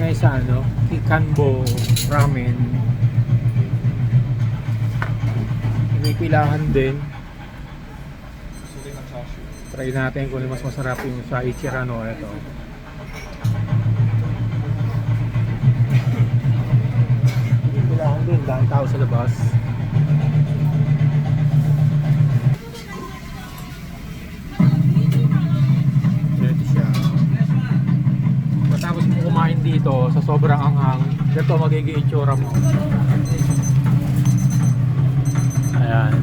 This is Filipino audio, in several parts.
tayo sa ano, Kikanbo Ramen. May pilahan din. Try natin kung mas masarap yung sa Ichirano. Ito. May pilahan din, dahil tao sa labas. Ito siya. Matapos mo kumain dito sa sobrang anghang, ganito magiging itsura mo. Ayan.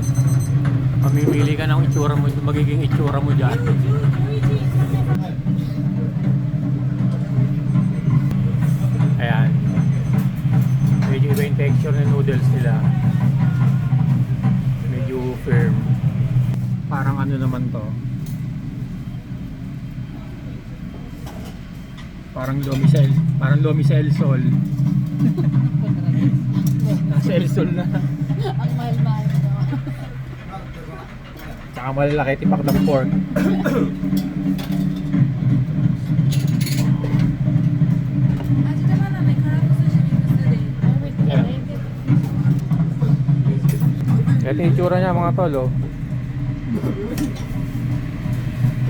Mamimili ka ng itsura mo, magiging itsura mo dyan. Ayan. Medyo iba yung texture ng noodles nila. Medyo firm. Parang ano naman to. Parang lomi sa El Sol. Nasa El Sol na. Ang mahal-mahal mo. Tsaka malalaki tipak ng pork. Ito yung itsura niya mga tol, oh.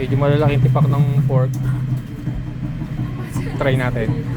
Medyo malalaking tipak ng pork. Try natin.